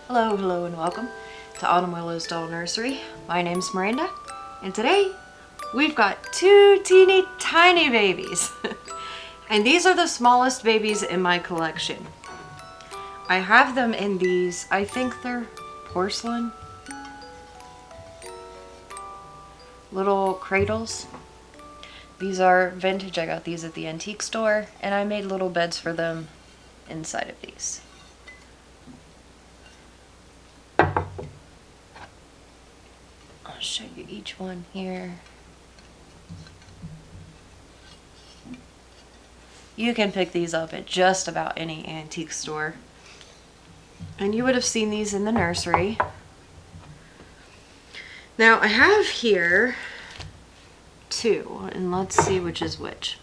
Hello, hello, and welcome to Autumn Willow's Doll Nursery. My name's Miranda, and today we've got two teeny tiny babies. And these are the smallest babies in my collection. I have them in these, I think they're porcelain little cradles. These are vintage. I got these at the antique store, and I made little beds for them inside of these. I'll show you each one here. You can pick these up at just about any antique store. And you would have seen these in the nursery. Now I have here two, and let's see which is which.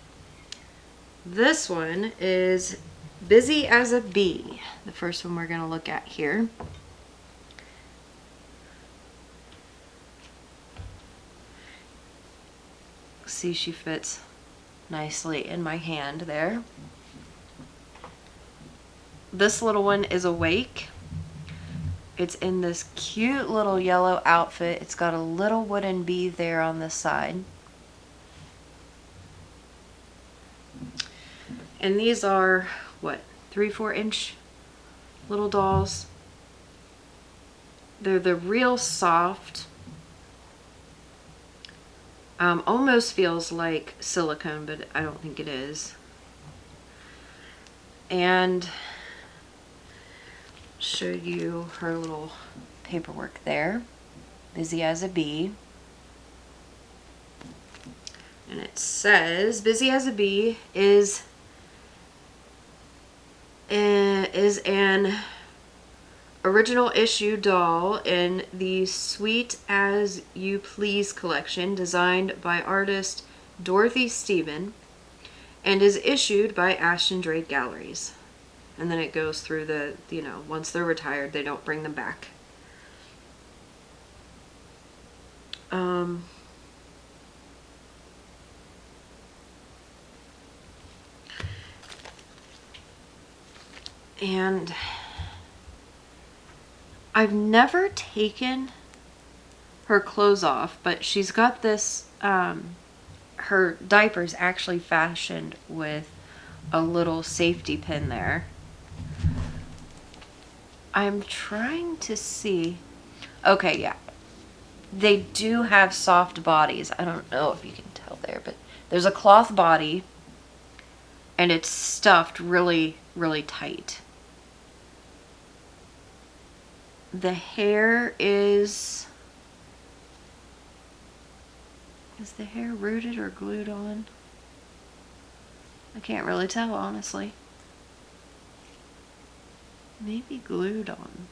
This one is Busy as a Bee, the first one we're going to look at here. See, she fits nicely in my hand there. This little one is awake. It's in this cute little yellow outfit. It's got a little wooden bee there on the side. And these are, what, 3-4 inch little dolls. They're the real soft, almost feels like silicone, but I don't think it is. And show you her little paperwork there. Busy as a Bee. And it says, Busy as a Bee is an original issue doll in the Sweet As You Please collection, designed by artist Dorothy Stephen, and is issued by Ashton Drake Galleries. And then it goes through the, once they're retired, they don't bring them back. And I've never taken her clothes off, but she's got this, her diaper's actually fashioned with a little safety pin there. I'm trying to see. Okay, yeah. They do have soft bodies. I don't know if you can tell there, but there's a cloth body, and it's stuffed really, really tight. The hair is the hair rooted or glued on? I can't really tell, honestly. Maybe glued on.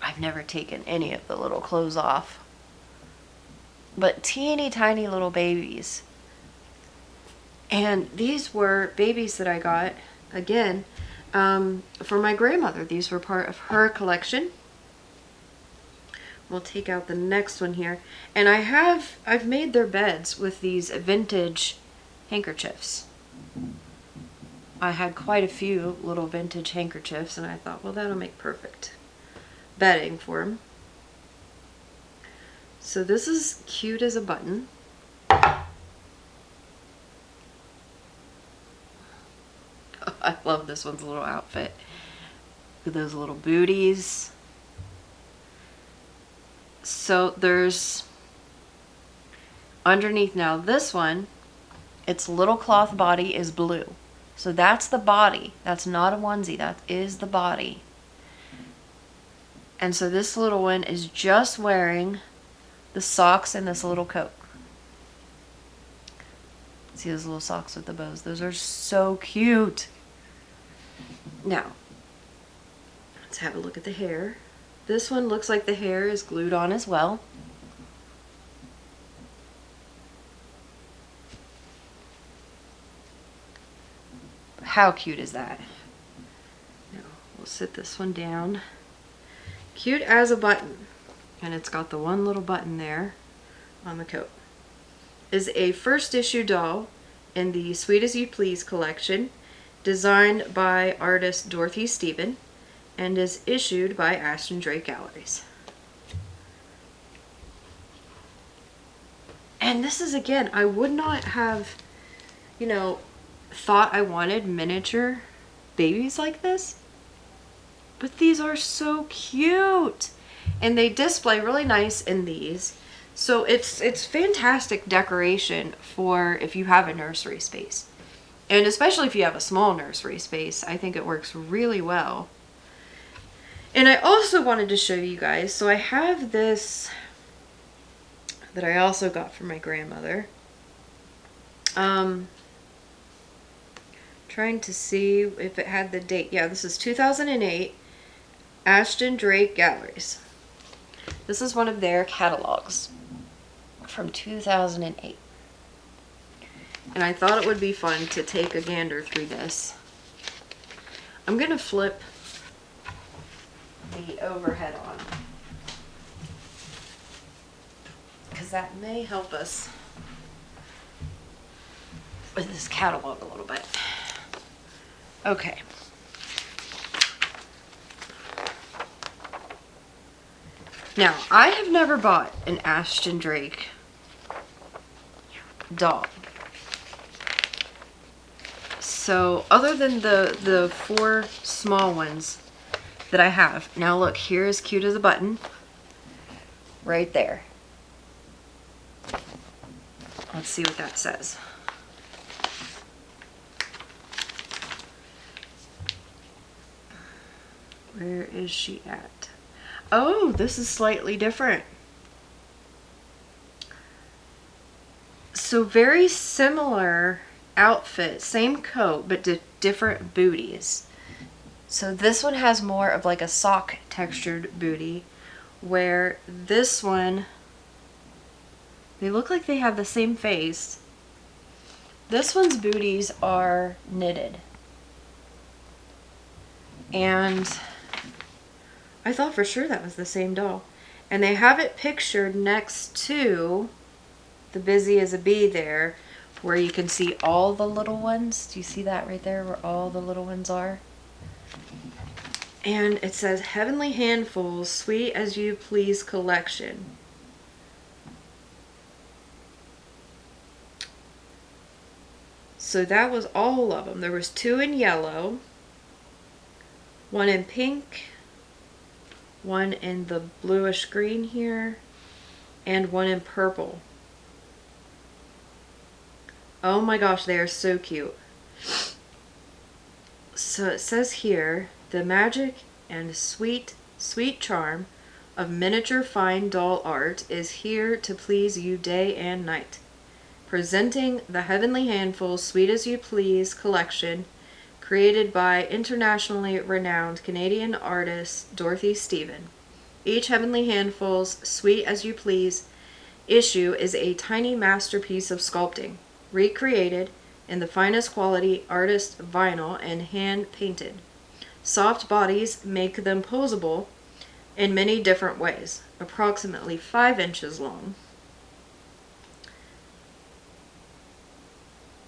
I've never taken any of the little clothes off. But teeny tiny little babies. And these were babies that I got, again, for my grandmother. These were part of her collection. We'll take out the next one here. And I've made their beds with these vintage handkerchiefs. I had quite a few little vintage handkerchiefs, and I thought, well, that'll make perfect bedding for them. So this is cute as a button. I love this one's little outfit with those little booties. So there's underneath now, this one, its little cloth body is blue. So that's the body. That's not a onesie. That is the body. And so this little one is just wearing the socks and this little coat. See those little socks with the bows? Those are so cute. Now, let's have a look at the hair. This one looks like the hair is glued on as well. How cute is that? Now, we'll sit this one down. Cute as a button. And it's got the one little button there on the coat. Is a first issue doll in the Sweet As You Please collection, designed by artist Dorothy Stephen, and is issued by Ashton Drake Galleries. And this is, again, I would not have, you know, thought I wanted miniature babies like this, but these are so cute, and they display really nice in these. So it's fantastic decoration for if you have a nursery space, and especially if you have a small nursery space. I think it works really well. And I also wanted to show you guys, so I have this that I also got from my grandmother. Trying to see if it had the date. Yeah, this is 2008, Ashton Drake Galleries. This is one of their catalogs from 2008. And I thought it would be fun to take a gander through this. I'm going to flip the overhead on, because that may help us with this catalog a little bit. Okay. Now, I have never bought an Ashton Drake doll. So, other than the 4 small ones that I have. Now look, here is cute as a button. Right there. Let's see what that says. Where is she at? Oh, this is slightly different. So very similar outfit, same coat, but different booties. So this one has more of like a sock textured booty, where this one, they look like they have the same face. This one's booties are knitted. And I thought for sure that was the same doll. And they have it pictured next to the Busy as a Bee there, where you can see all the little ones. Do you see that right there, where all the little ones are? And it says Heavenly Handfuls, Sweet as You Please Collection. So that was all of them. There was 2 in yellow, 1 in pink, 1 in the bluish green here, and 1 in purple. Oh my gosh, they are so cute. So it says here, the magic and sweet, sweet charm of miniature fine doll art is here to please you day and night. Presenting the Heavenly Handfuls Sweet as You Please collection, created by internationally renowned Canadian artist Dorothy Stephen. Each Heavenly Handfuls Sweet as You Please issue is a tiny masterpiece of sculpting, recreated in the finest quality artist vinyl and hand painted. Soft bodies make them posable in many different ways, approximately 5 inches long.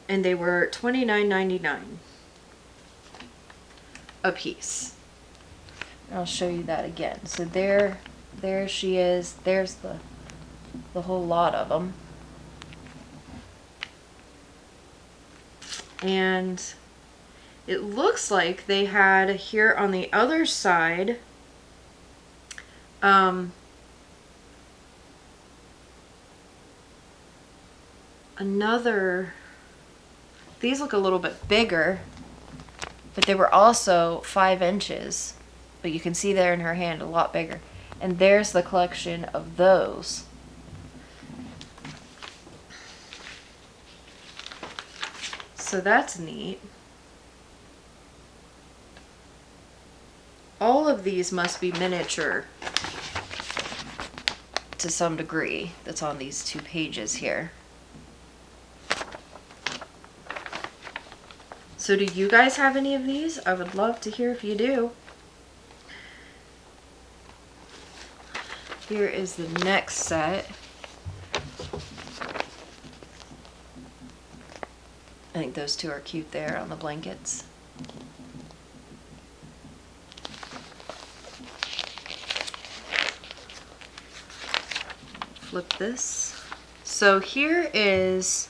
And they were $29.99 a piece. I'll show you that again. So there she is. There's the whole lot of them. And it looks like they had here on the other side another. These look a little bit bigger, but they were also 5 inches. But you can see there in her hand a lot bigger. And there's the collection of those. So that's neat. All of these must be miniature to some degree that's on these 2 pages here. So do you guys have any of these? I would love to hear if you do. Here is the next set. I think those 2 are cute there on the blankets. Flip this. So here is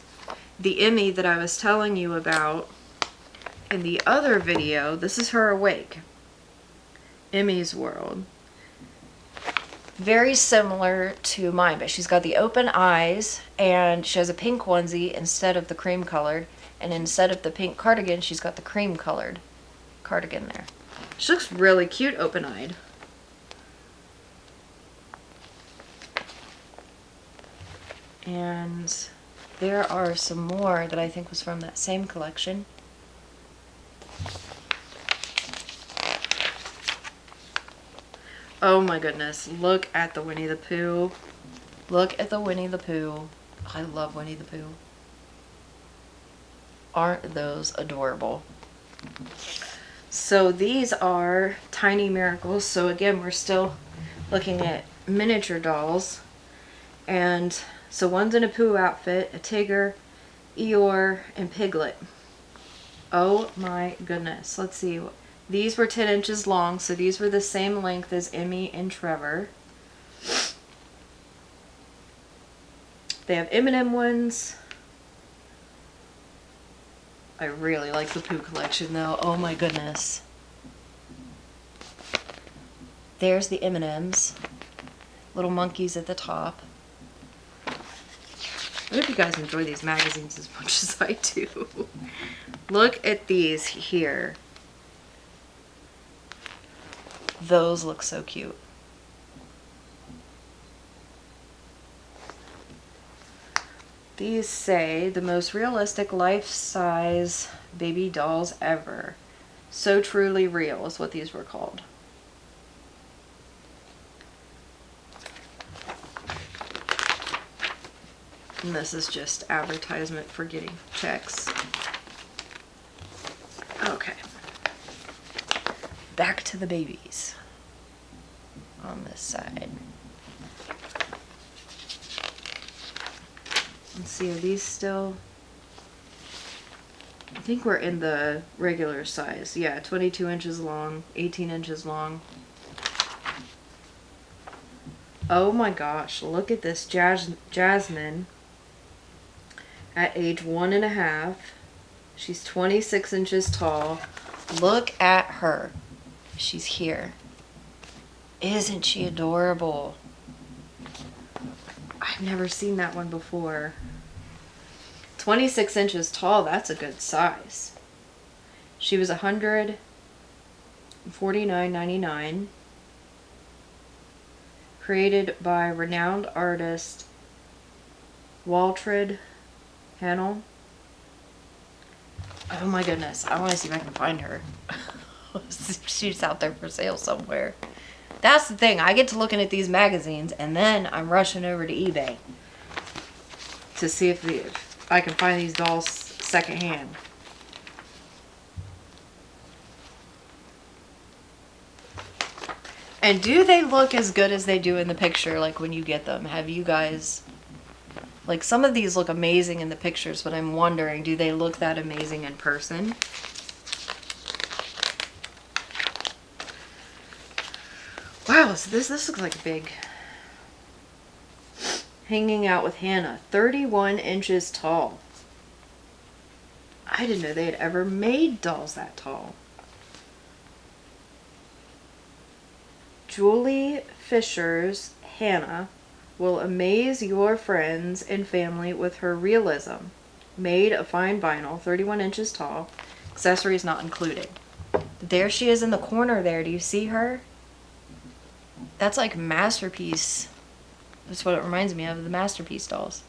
the Emmy that I was telling you about in the other video. This is her awake. Emmy's world. Very similar to mine, but she's got the open eyes and she has a pink onesie instead of the cream colored, and instead of the pink cardigan she's got the cream colored cardigan there. She looks really cute open-eyed. And there are some more that I think was from that same collection. Oh my goodness, look at the Winnie the Pooh. Look at the Winnie the Pooh. I love Winnie the Pooh. Aren't those adorable? So these are Tiny Miracles. So again, we're still looking at miniature dolls. And so one's in a Pooh outfit, a Tigger, Eeyore, and Piglet. Oh my goodness. Let's see. These were 10 inches long, so these were the same length as Emmy and Trevor. They have M&M ones. I really like the Pooh collection though. Oh my goodness. There's the M&Ms. Little monkeys at the top. I hope you guys enjoy these magazines as much as I do. Look at these here. Those look so cute. These say the most realistic life-size baby dolls ever. So truly real is what these were called. And this is just advertisement for getting checks. Okay. Back to the babies on this side. Let's see, are these still? I think we're in the regular size. Yeah, 22 inches long, 18 inches long. Oh my gosh, look at this Jasmine at age 1.5. She's 26 inches tall. Look at her. She's here. Isn't she adorable? I've never seen that one before. 26 inches tall, that's a good size. She was $149.99. Created by renowned artist Waltrid Hannell. Oh my goodness, I want to see if I can find her. She's out there for sale somewhere. That's the thing, I get to looking at these magazines and then I'm rushing over to eBay to see if I can find these dolls secondhand. And do they look as good as they do in the picture, like when you get them? Have you guys... Like, some of these look amazing in the pictures, but I'm wondering, do they look that amazing in person? Wow, so this looks like a big... Hanging Out with Hannah, 31 inches tall. I didn't know they had ever made dolls that tall. Julie Fisher's Hannah will amaze your friends and family with her realism. Made of fine vinyl, 31 inches tall. Accessories not included. There she is in the corner there. Do you see her? That's like Masterpiece. That's what it reminds me of, the Masterpiece dolls.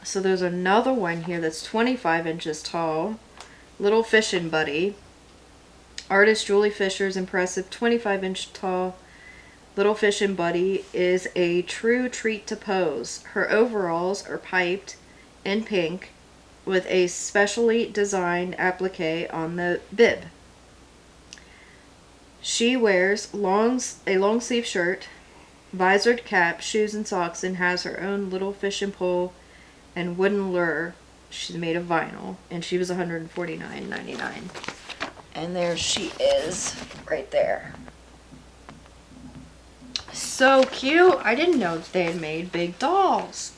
So there's another one here that's 25 inches tall. Little Fishing Buddy. Artist Julie Fisher's impressive 25-inch tall Little Fishing Buddy is a true treat to pose. Her overalls are piped in pink with a specially designed applique on the bib. She wears a long sleeve shirt, visored cap, shoes and socks, and has her own little fishing pole and wooden lure. She's made of vinyl, and she was $149.99. And there she is, right there. So cute. I didn't know that they had made big dolls.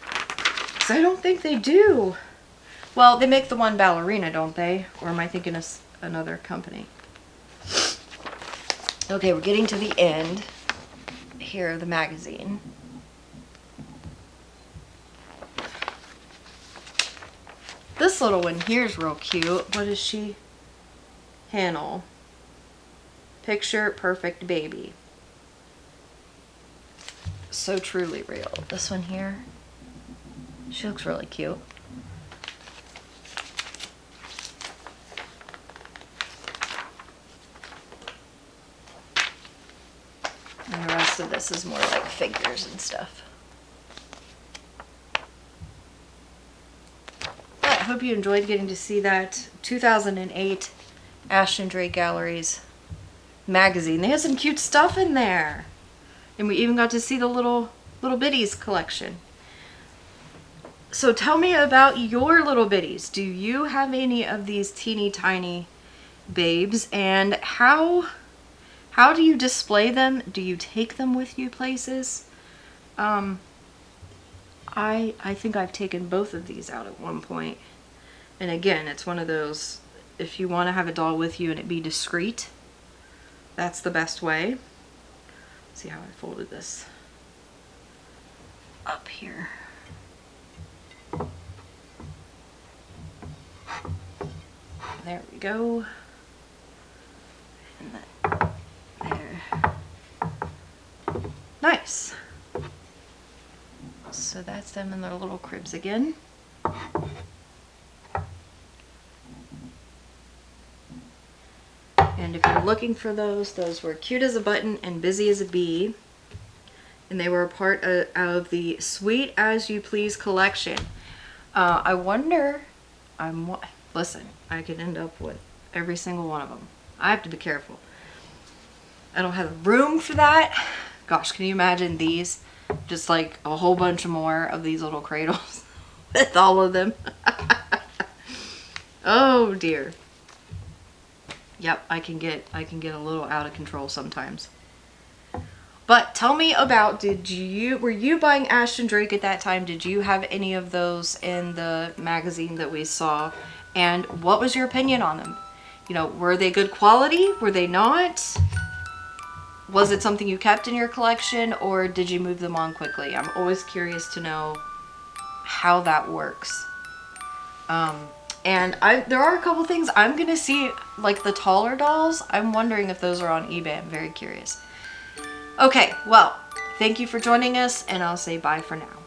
'Cause I don't think they do. Well, they make the one ballerina, don't they? Or am I thinking of another company? Okay, we're getting to the end here of the magazine. This little one here is real cute. What is she? Hannel. Picture perfect baby. So truly real. This one here, she looks really cute. And the rest of this is more like figures and stuff. I hope you enjoyed getting to see that 2008 Ashton Drake Galleries magazine. They have some cute stuff in there. And we even got to see the little bitties collection. So tell me about your little bitties. Do you have any of these teeny tiny babes? And how do you display them? Do you take them with you places? I think I've taken both of these out at one point. And again, it's one of those, if you want to have a doll with you and it be discreet, that's the best way. Let's see how I folded this up here. There we go. And that, there. Nice. So that's them in their little cribs again. And if you're looking for those were Cute as a Button and Busy as a Bee. And they were a part of the Sweet as You Please collection. I wonder, listen, I could end up with every single one of them. I have to be careful. I don't have room for that. Gosh, can you imagine these? Just like a whole bunch more of these little cradles with all of them. Oh dear. Yep, I can get a little out of control sometimes. But tell me about, were you buying Ashton Drake at that time? Did you have any of those in the magazine that we saw? And what was your opinion on them? You know, were they good quality? Were they not? Was it something you kept in your collection, or did you move them on quickly? I'm always curious to know how that works. And there are a couple things I'm gonna see, like the taller dolls. I'm wondering if those are on eBay. I'm very curious. Okay, well, thank you for joining us, and I'll say bye for now.